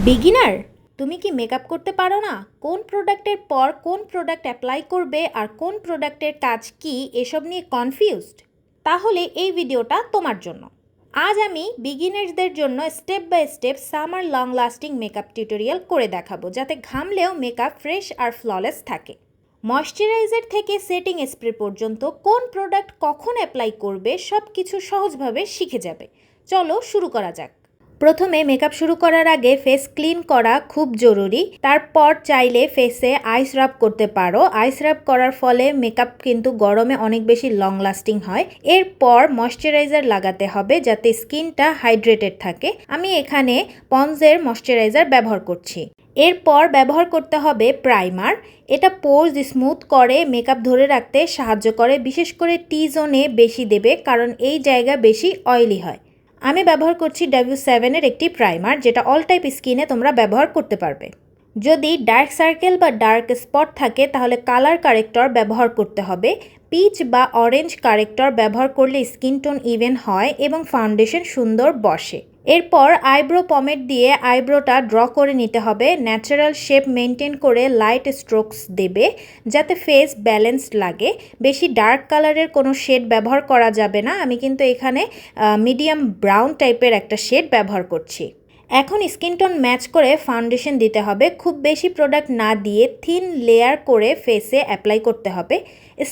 Beginner, তুমি কি makeup করতে পারো না? কোন প্রোডাক্টের পর কোন প্রোডাক্ট অ্যাপ্লাই করবে আর কোন প্রোডাক্টের কাজ কি এসব নিয়ে কনফিউজড? তাহলে এই ভিডিওটা তোমার জন্য। আজ আমি বিগিনার্সদের জন্য step by step summer long lasting makeup tutorial করে দেখাবো, যাতে ঘামলেও মেকআপ ফ্রেশ আর ফ্ললেস থাকে। ময়শ্চারাইজার থেকে সেটিং স্প্রে পর্যন্ত কোন প্রোডাক্ট কখন অ্যাপ্লাই করবে সব কিছু সহজভাবে শিখে যাবে। চলো শুরু করা যাক। প্রথমে মেকআপ শুরু করার আগে ফেস ক্লিন করা খুব জরুরি। তারপর চাইলে ফেসে আইস রাব করতে পারো। আইস রাব করার ফলে মেকআপ কিন্তু গরমে অনেক বেশি লং লাস্টিং হয়। এরপর ময়শ্চারাইজার লাগাতে হবে যাতে স্কিনটা হাইড্রেটেড থাকে। আমি এখানে পন্ডসের ময়শ্চারাইজার ব্যবহার করছি। এরপর ব্যবহার করতে হবে প্রাইমার। এটা পোর্স স্মুথ করে, মেকআপ ধরে রাখতে সাহায্য করে। বিশেষ করে টি জোনে বেশি দেবে, কারণ এই জায়গা বেশি অয়েলি হয়। আমি ব্যবহার করছি W7-এর একটি প্রাইমার, যেটা অল টাইপ স্কিনে তোমরা ব্যবহার করতে পারবে। যদি ডার্ক সার্কেল বা ডার্ক স্পট থাকে তাহলে কালার কারেক্টর ব্যবহার করতে হবে। পিচ বা অরেঞ্জ কারেক্টর ব্যবহার করলে স্কিন টোন ইভেন হয় এবং ফাউন্ডেশন সুন্দর বসে। এরপর আইব্রো পমেড দিয়ে আইব্রোটা ড্র করে নিতে হবে। ন্যাচারাল শেপ মেনটেন করে লাইট স্ট্রোকস দেবে যাতে ফেস ব্যালেন্সড লাগে। বেশি ডার্ক কালারের কোনো শেড ব্যবহার করা যাবে না। আমি কিন্তু এখানে মিডিয়াম ব্রাউন টাইপের একটা শেড ব্যবহার করছি। এখন স্কিন টোন ম্যাচ করে ফাউন্ডেশন দিতে হবে। খুব বেশি প্রোডাক্ট না দিয়ে থিন লেয়ার করে ফেসে অ্যাপ্লাই করতে হবে।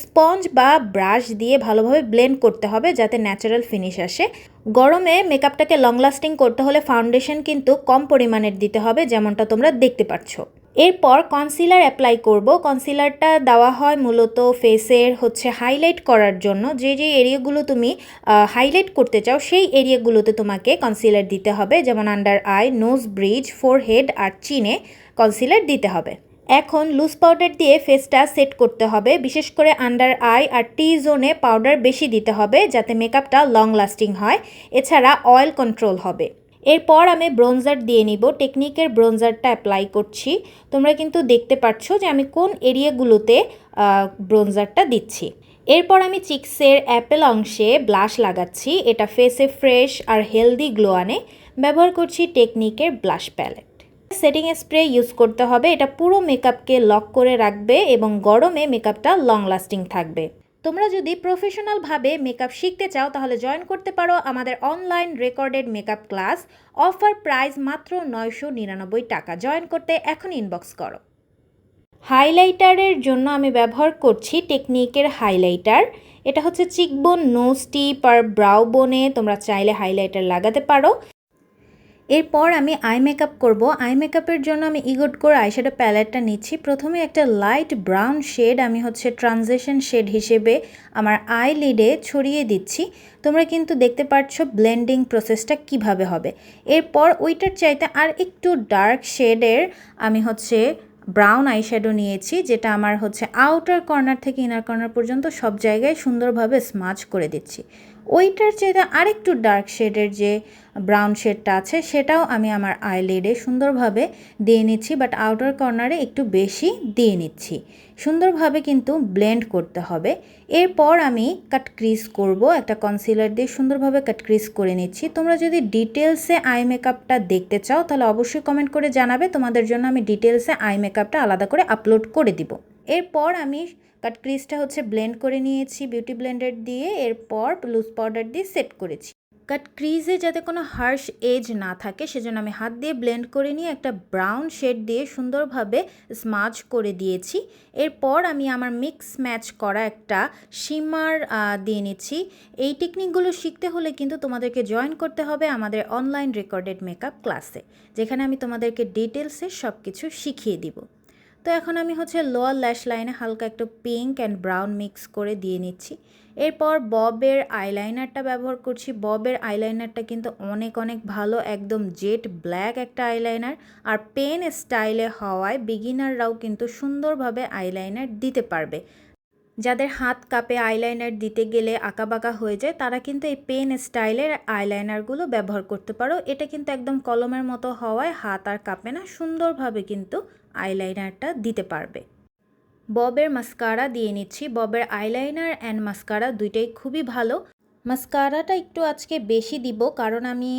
স্পঞ্জ বা ব্রাশ দিয়ে ভালোভাবে ব্লেন্ড করতে হবে যাতে ন্যাচারাল ফিনিশ আসে। গরমে মেকআপটাকে লং লাস্টিং করতে হলে ফাউন্ডেশন কিন্তু কম পরিমাণের দিতে হবে, যেমনটা তোমরা দেখতে পাচ্ছ। এরপর কনসিলার অ্যাপ্লাই করব। কনসিলারটা দেওয়া হয় মূলত ফেসের হাইলাইট করার জন্য। যে এরিয়াগুলো তুমি হাইলাইট করতে চাও সেই এরিয়াগুলোতে তোমাকে কনসিলার দিতে হবে, যেমন under eye, nose bridge, forehead আর চিনে কনসিলার দিতে হবে। এখন লুজ পাউডার দিয়ে ফেসটা সেট করতে হবে। বিশেষ করে আন্ডার আই আর টি জোনে পাউডার বেশি দিতে হবে যাতে মেকআপটা লং লাস্টিং হয়। এছাড়া অয়েল কন্ট্রোল হবে। এরপর আমি ব্রোনজার দিয়ে নিব। টেকনিকের ব্রোনজারটা অ্যাপ্লাই করছি। তোমরা কিন্তু দেখতে পাচ্ছ যে আমি কোন এরিয়াগুলোতে ব্রোনজারটা দিচ্ছি। এরপর আমি চিক্সের অ্যাপেল অংশে ব্লাশ লাগাচ্ছি। এটা ফেসে ফ্রেশ আর হেলদি গ্লো আনে। ব্যবহার করছি টেকনিকের blush palette. Setting spray use করতে হবে। এটা পুরো মেকআপকে লক করে রাখবে এবং গরমে মেকআপটা লং লাস্টিং থাকবে। তোমরা যদি প্রফেশনালভাবে মেকআপ শিখতে চাও তাহলে জয়েন করতে পারো আমাদের online recorded makeup class. Offer price মাত্র 999 টাকা। জয়েন করতে এখন ইনবক্স করো। হাইলাইটারের জন্য আমি ব্যবহার করছি টেকনিকের হাইলাইটার। এটা চিকবোন, নোজ টিপ আর ব্রাউ বোনে তোমরা চাইলে হাইলাইটার লাগাতে পারো। এরপর আমি আই মেকআপ করব। আই মেকআপের জন্য আমি ইগোটকোর আইশ্যাডো প্যালেটটা নিচ্ছি। প্রথমে একটা লাইট ব্রাউন শেড আমি ট্রানজিশন শেড হিসেবে আমার আই লিডে ছড়িয়ে দিচ্ছি। তোমরা কিন্তু দেখতে পাচ্ছ ব্লেন্ডিং প্রসেসটা কিভাবে হবে। এরপর ওইটার চাইতে আর একটু ডার্ক শেডের আমি ব্রাউন আইশ্যাডো নিয়েছি, যেটা আমার আউটার কর্নার থেকে ইনার কর্নার পর্যন্ত সব জায়গায় সুন্দরভাবে স্মাচ করে দিচ্ছি। ওইটার চাইতে আরেকটু ডার্ক শেডের যে ব্রাউন শেডটা আছে সেটাও আমি আমার আইলিডে সুন্দরভাবে দিয়ে নিচ্ছি, বাট আউটার কর্নারে একটু বেশি দিয়ে নিচ্ছি। সুন্দরভাবে কিন্তু ব্লেন্ড করতে হবে। এরপর আমি কাট ক্রিজ করব। একটা কনসিলার দিয়ে সুন্দরভাবে কাট ক্রিজ করে নিচ্ছি। তোমরা যদি ডিটেলসে আই মেকআপটা দেখতে চাও তাহলে অবশ্যই কমেন্ট করে জানাবে। তোমাদের জন্য আমি ডিটেলসে আই মেকআপটা আলাদা করে আপলোড করে দিব। এরপর আমি কাট ক্রিজটা ব্লেন্ড করে নিয়েছি বিউটি ব্লেন্ডার দিয়ে। এরপর লুজ পাউডার দিয়ে সেট করেছি। কাট ক্রিজে যাতে কোনো হার্শ এজ না থাকে সেজন্য আমি হাত দিয়ে ব্লেন্ড করে নিয়ে একটা ব্রাউন শেড দিয়ে সুন্দরভাবে স্মাচ করে দিয়েছি। এরপর আমি আমার মিক্স ম্যাচ করা একটা শিমার দিয়ে নিচ্ছি। এই টেকনিকগুলো শিখতে হলে কিন্তু তোমাদেরকে জয়েন করতে হবে আমাদের অনলাইন রেকর্ডেড মেকআপ ক্লাসে, যেখানে আমি তোমাদেরকে ডিটেলসে সব কিছু শিখিয়ে দিব। তো এখন আমি লোয়ার ল্যাশ লাইনে হালকা একটু পিঙ্ক অ্যান্ড ব্রাউন মিক্স করে দিয়ে নিচ্ছি। এরপর ববের আইলাইনারটা ব্যবহার করছি। ববের আইলাইনারটা কিন্তু অনেক অনেক ভালো, একদম জেট ব্ল্যাক একটা আইলাইনার। আর পেন স্টাইলে হওয়ায় বিগিনাররাও কিন্তু সুন্দরভাবে আইলাইনার দিতে পারবে। যাদের হাত কাঁপে আইলাইনার দিতে গেলে আঁকাবাঁকা হয়ে যায়, তারা কিন্তু এই পেন স্টাইলের আইলাইনারগুলো ব্যবহার করতে পারো। এটা কিন্তু একদম কলমের মতো হওয়ায় হাত আর কাঁপে না, সুন্দরভাবে কিন্তু আইলাইনারটা দিতে পারবে। ববের মাস্কারা দিয়ে নিচ্ছি। ববের আইলাইনার অ্যান্ড মাস্কারা দুইটাই খুবই ভালো। মাস্কারাটা একটু আজকে বেশি দিব, কারণ আমি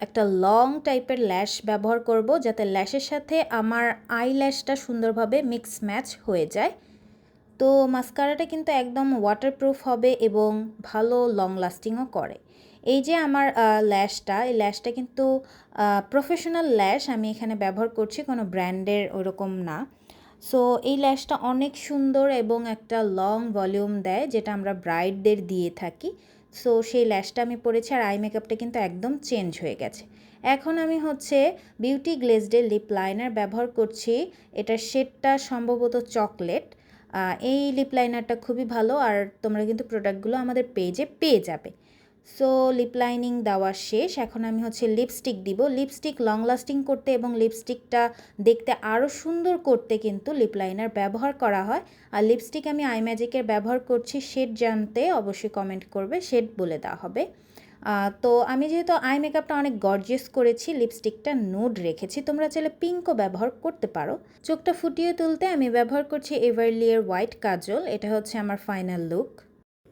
একটা লং টাইপের ল্যাশ ব্যবহার করব, যাতে ল্যাশের সাথে আমার আই ল্যাশটা সুন্দরভাবে মিক্স ম্যাচ হয়ে যায়। তো মাস্কারাটা কিন্তু একদম ওয়াটারপ্রুফ হবে এবং ভালো লং লাস্টিংও করে। এই যে আমার ল্যাশটা, এই ল্যাশটা কিন্তু প্রফেশনাল ল্যাশ আমি এখানে ব্যবহার করছি, কোনো ব্র্যান্ডের ওরকম না। সো এই ল্যাশটা অনেক সুন্দর এবং একটা লং ভলিউম দেয়, যেটা আমরা ব্রাইডদের দিয়ে থাকি। সো সেই ল্যাশটা আমি পরেছি, আর আই মেকআপটা কিন্তু একদম চেঞ্জ হয়ে গেছে। এখন আমি হচ্ছে বিউটি গ্লেজডের লিপ লাইনার ব্যবহার করছি। এটার শেডটা সম্ভবত চকলেট। এই লিপ লাইনারটা খুবই ভালো, আর তোমরা কিন্তু প্রোডাক্টগুলো আমাদের পেজে পেয়ে যাবে। সো লিপ লাইনিং দেওয়া শেষ। এখন আমি হচ্ছে লিপস্টিক দিব। লিপস্টিক লং লাস্টিং করতে এবং লিপস্টিকটা দেখতে আরও সুন্দর করতে কিন্তু লিপ লাইনার ব্যবহার করা হয়। আর লিপস্টিক আমি আই ম্যাজিকের ব্যবহার করছি। শেড জানতে অবশ্যই কমেন্ট করবে, শেড বলে দেওয়া হবে। তো আমি যেহেতু আই মেকআপটা অনেক গর্জিয়াস করেছি, লিপস্টিকটা নুড রেখেছি, তোমরা চাইলে পিঙ্কও ব্যবহার করতে পারো। চোখটা ফুটিয়ে তুলতে আমি ব্যবহার করছি এভারলিয়ের হোয়াইট কাজল। এটা হচ্ছে আমার ফাইনাল লুক।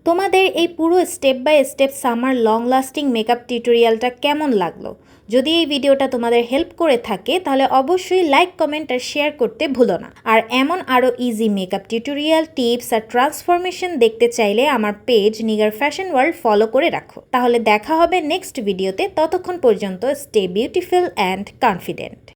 তোমাদের এই পুরো step by step summer long lasting makeup টিউটোরিয়ালটা কেমন লাগলো? যদি এই ভিডিওটা তোমাদের হেল্প করে থাকে তাহলে অবশ্যই লাইক, কমেন্ট আর শেয়ার করতে ভুলো না। আর এমন আরও ইজি মেকআপ টিউটোরিয়াল, টিপস আর ট্রান্সফরমেশন দেখতে চাইলে আমার page Nigar fashion world follow করে রাখো। তাহলে দেখা হবে নেক্সট ভিডিওতে। ততক্ষণ পর্যন্ত স্টে বিউটিফুল অ্যান্ড কনফিডেন্ট।